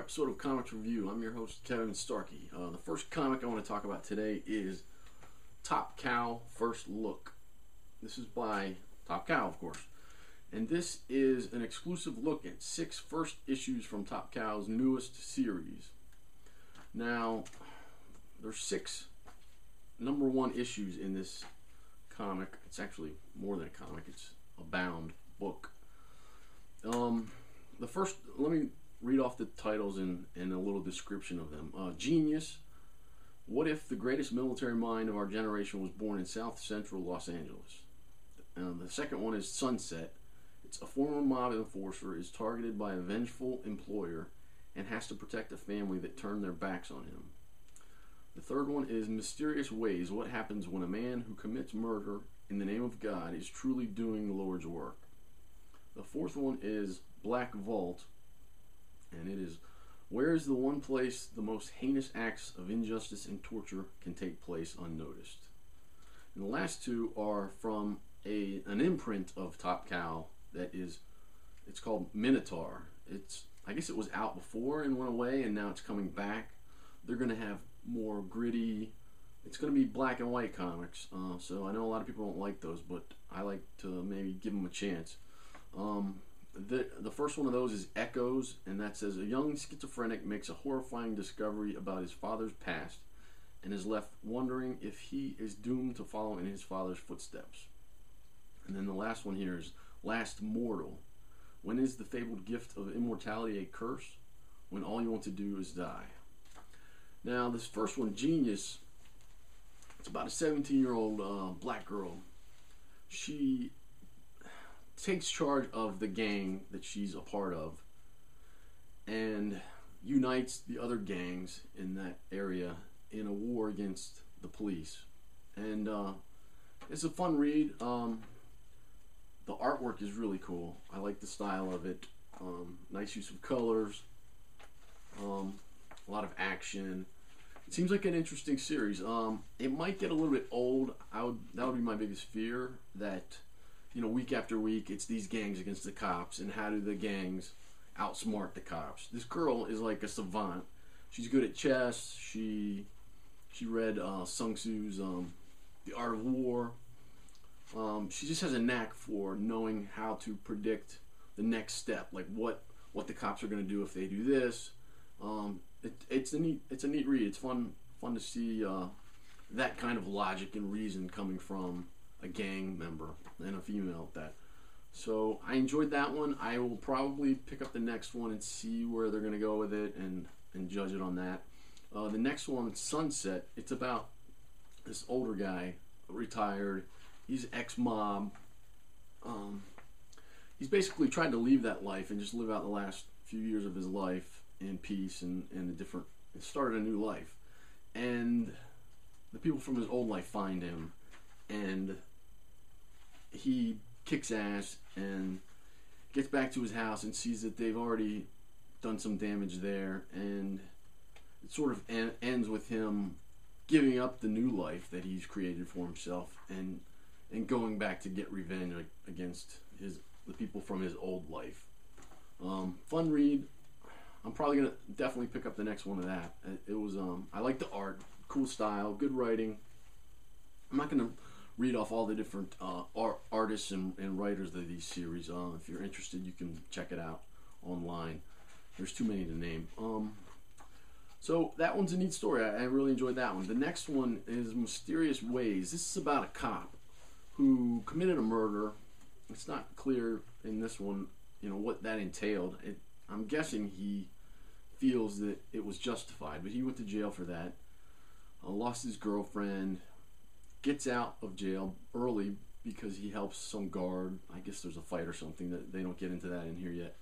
episode of Comics Review. I'm your host, Kevin Starkey. The first comic I want to talk about today is Top Cow First Look. This is by Top Cow, of course. And this is an exclusive look at 6 first issues from Top Cow's newest series. Now, there's 6 number 1 issues in this comic. It's actually more than a comic. It's a bound book. Let me read off the titles and a little description of them. Genius. What if the greatest military mind of our generation was born in South Central Los Angeles? The second one is Sunset. It's a former mob enforcer is targeted by a vengeful employer and has to protect a family that turned their backs on him. The third one is Mysterious Ways. What happens when a man who commits murder in the name of God is truly doing the Lord's work? The fourth one is Black Vault, and it is, where is the one place the most heinous acts of injustice and torture can take place unnoticed? And the last two are from an imprint of Top Cow it's called Minotaur. I guess it was out before and went away, and now it's coming back. They're going to have more gritty, it's going to be black and white comics, so I know a lot of people don't like those, but I like to maybe give them a chance. The first one of those is Echoes, and that says, a young schizophrenic makes a horrifying discovery about his father's past and is left wondering if he is doomed to follow in his father's footsteps. And then the last one here is Last Mortal. When is the fabled gift of immortality a curse? When all you want to do is die. Now, this first one, Genius, it's about a 17-year-old black girl. She takes charge of the gang that she's a part of and unites the other gangs in that area in a war against the police. And it's a fun read. The artwork is really cool. I like the style of it. Nice use of colors. A lot of action. It seems like an interesting series. It might get a little bit old. That would be my biggest fear, that week after week, it's these gangs against the cops, and how do the gangs outsmart the cops? This girl is like a savant. She's good at chess. She read Sun Tzu's The Art of War. She just has a knack for knowing how to predict the next step, like what the cops are going to do if they do this. It's a neat read. It's fun to see that kind of logic and reason coming from a gang member, and a female at that. So I enjoyed that one. I will probably pick up the next one and see where they're going to go with it and judge it on that. The next one, Sunset, it's about this older guy, retired. He's ex-mob. He's basically tried to leave that life and just live out the last few years of his life in peace and started a new life. And the people from his old life find him, and he kicks ass and gets back to his house and sees that they've already done some damage there, and it sort of ends with him giving up the new life that he's created for himself and going back to get revenge against the people from his old life. Fun read. I'm probably gonna definitely pick up the next one of that. It was I like the art, cool style, good writing. I'm not gonna read off all the different artists and writers of these series. If you're interested, you can check it out online. There's too many to name. So that one's a neat story. I really enjoyed that one. The next one is Mysterious Ways. This is about a cop who committed a murder. It's not clear in this one, what that entailed. I'm guessing he feels that it was justified, but he went to jail for that. Lost his girlfriend. Gets out of jail early because he helps some guard. I guess there's a fight or something. That they don't get into that in here yet.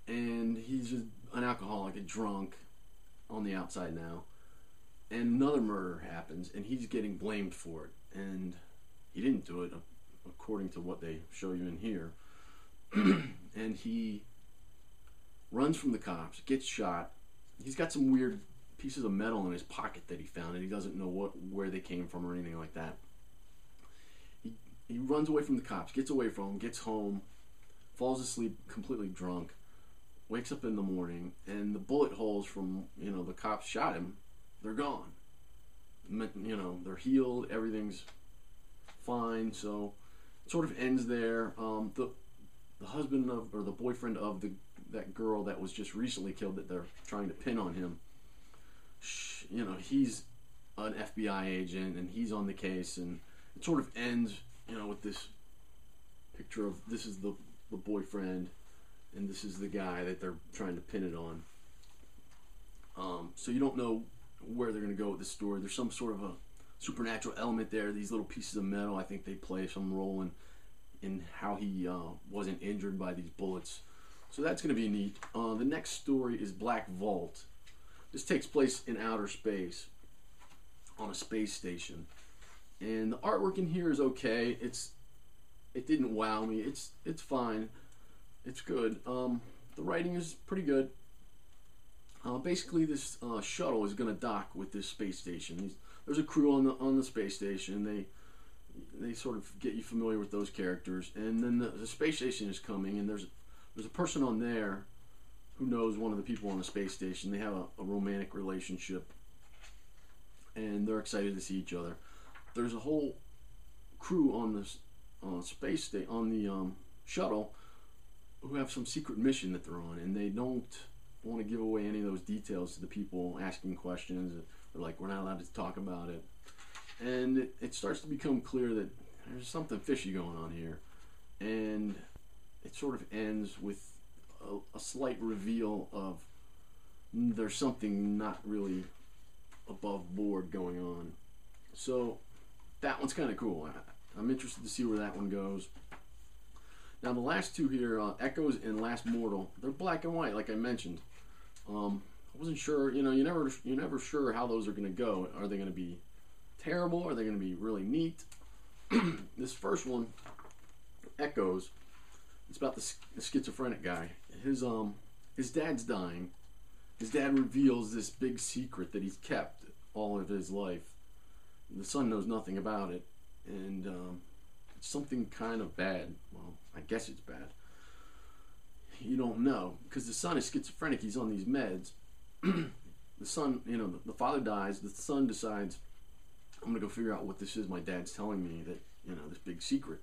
And he's just an alcoholic, a drunk, on the outside now. And another murder happens, and he's getting blamed for it. And he didn't do it, according to what they show you in here. And he runs from the cops, gets shot. He's got some weird pieces of metal in his pocket that he found, and he doesn't know where they came from or anything like that. He runs away from the cops, gets away from them, gets home, falls asleep completely drunk, wakes up in the morning, and the bullet holes from, you know, the cops shot him, they're gone. You know, they're healed, everything's fine. So it sort of ends there. The husband of, or the boyfriend of that girl that was just recently killed, that they're trying to pin on him, you know, he's an FBI agent and he's on the case, and it sort of ends, you know, with this picture of, this is the boyfriend and this is the guy that they're trying to pin it on. So you don't know where they're going to go with this story. There's some sort of a supernatural element there. These little pieces of metal, I think they play some role in how he wasn't injured by these bullets. So that's going to be neat. The next story is Black Vault. This takes place in outer space, on a space station, and the artwork in here is okay. It didn't wow me. It's fine. It's good. The writing is pretty good. Basically, this shuttle is going to dock with this space station. There's a crew on the space station. They sort of get you familiar with those characters, and then the space station is coming, and there's a person on there who knows one of the people on the space station. They have a romantic relationship, and they're excited to see each other. There's a whole crew on this on the shuttle who have some secret mission that they're on, and they don't want to give away any of those details to the people asking questions. They're like, we're not allowed to talk about it. And it starts to become clear that there's something fishy going on here. And it sort of ends with a slight reveal of there's something not really above board going on. So that one's kind of cool. I'm interested to see where that one goes. Now the last two here, Echoes and Last Mortal, they're black and white, like I mentioned. I wasn't sure, you know, you're never sure how those are going to go. Are they going to be terrible? Are they going to be really neat? This first one, Echoes, it's about the schizophrenic guy. His dad's dying. His dad reveals this big secret that he's kept all of his life. The son knows nothing about it, and it's something kind of bad. Well, I guess it's bad. You don't know, because the son is schizophrenic. He's on these meds. The son, you know, the father dies. The son decides, I'm gonna go figure out what this is. My dad's telling me that, you know, this big secret.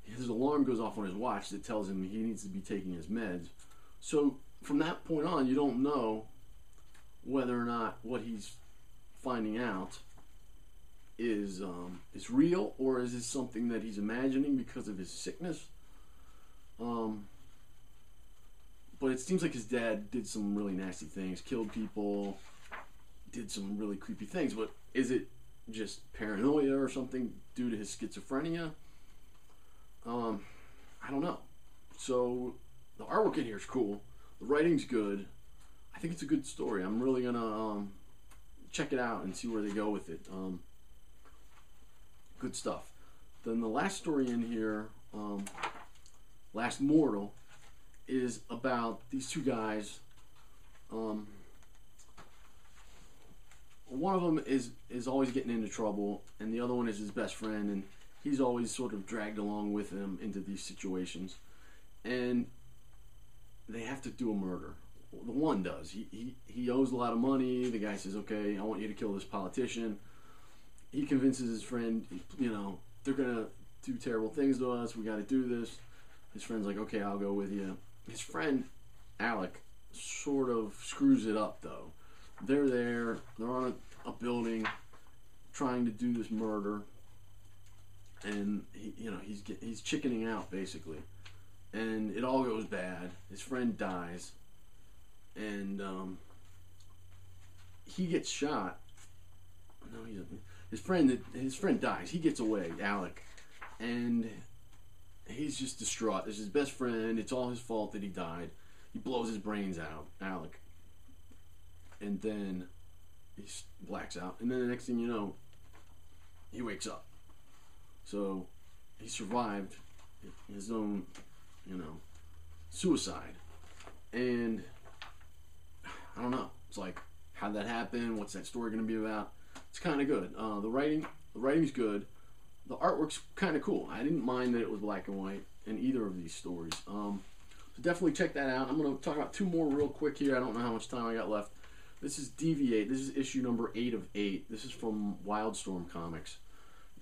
His alarm goes off on his watch that tells him he needs to be taking his meds. So from that point on, you don't know whether or not what he's finding out is real, or is this something that he's imagining because of his sickness. But it seems like his dad did some really nasty things, killed people, did some really creepy things. But is it just paranoia or something due to his schizophrenia? I don't know. So the artwork in here is cool. The writing's good. I think it's a good story. I'm really gonna check it out and see where they go with it. Good stuff. Then the last story in here, Last Mortal, is about these two guys. One of them is always getting into trouble, and the other one is his best friend, and he's always sort of dragged along with him into these situations. And they have to do a murder. The one does. He owes a lot of money. The guy says, okay, I want you to kill this politician. He convinces his friend, you know, they're going to do terrible things to us. We got to do this. His friend's like, okay, I'll go with you. His friend, Alec, sort of screws it up, though. They're on a building trying to do this murder, and he's chickening out, basically. And it all goes bad. His friend dies, and he gets shot. No, he doesn't. His friend dies. He gets away, Alec, and he's just distraught. It's his best friend. It's all his fault that he died. He blows his brains out, Alec, and then he blacks out. And then the next thing you know, he wakes up. So he survived his own, suicide. And I don't know. It's like, how'd that happen? What's that story going to be about? It's kind of good. The writing's good. The artwork's kind of cool. I didn't mind that it was black and white in either of these stories. So definitely check that out. I'm going to talk about two more real quick here. I don't know how much time I got left. This is Deviate. This is issue number 8 of 8. This is from Wildstorm Comics.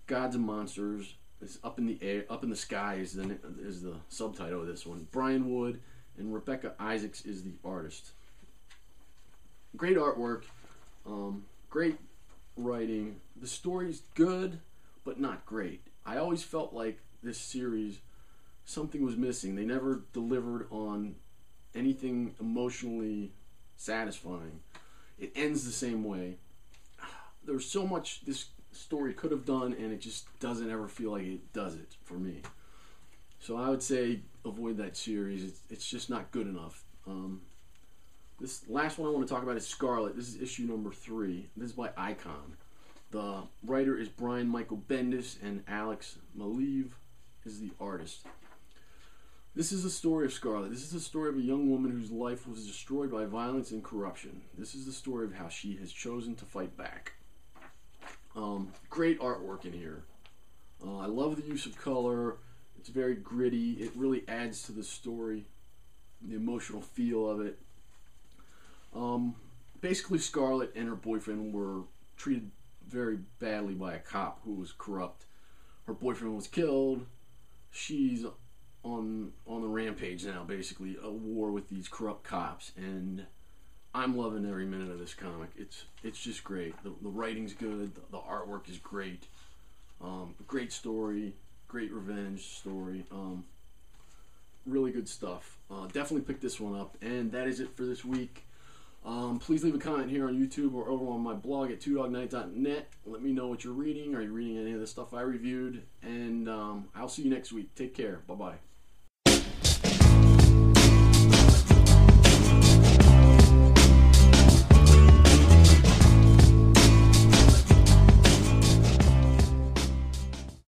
Gods and Monsters. It's Up in the Air, Up in the Sky is the subtitle of this one. Brian Wood and Rebecca Isaacs is the artist. Great artwork, great writing. The story's good, but not great. I always felt like this series, something was missing. They never delivered on anything emotionally satisfying. It ends the same way. There's so much this story could have done, and it just doesn't ever feel like it does it for me. So I would say avoid that series. It's just not good enough. This last one I want to talk about is Scarlet. This is issue number 3. This is by Icon. The writer is Brian Michael Bendis, and Alex Maleev is the artist. This is the story of Scarlet. This is the story of a young woman whose life was destroyed by violence and corruption. This is the story of how she has chosen to fight back. Great artwork in here. I love the use of color. It's very gritty. It really adds to the story, the emotional feel of it. Basically, Scarlet and her boyfriend were treated very badly by a cop who was corrupt. Her boyfriend was killed. She's on the rampage now, basically a war with these corrupt cops, and I'm loving every minute of this comic. It's just great. The writing's good. The artwork is great. Great story. Great revenge story. Really good stuff. Definitely pick this one up. And that is it for this week. Please leave a comment here on YouTube or over on my blog at twodognight.net. Let me know what you're reading. Are you reading any of the stuff I reviewed? And I'll see you next week. Take care. Bye-bye.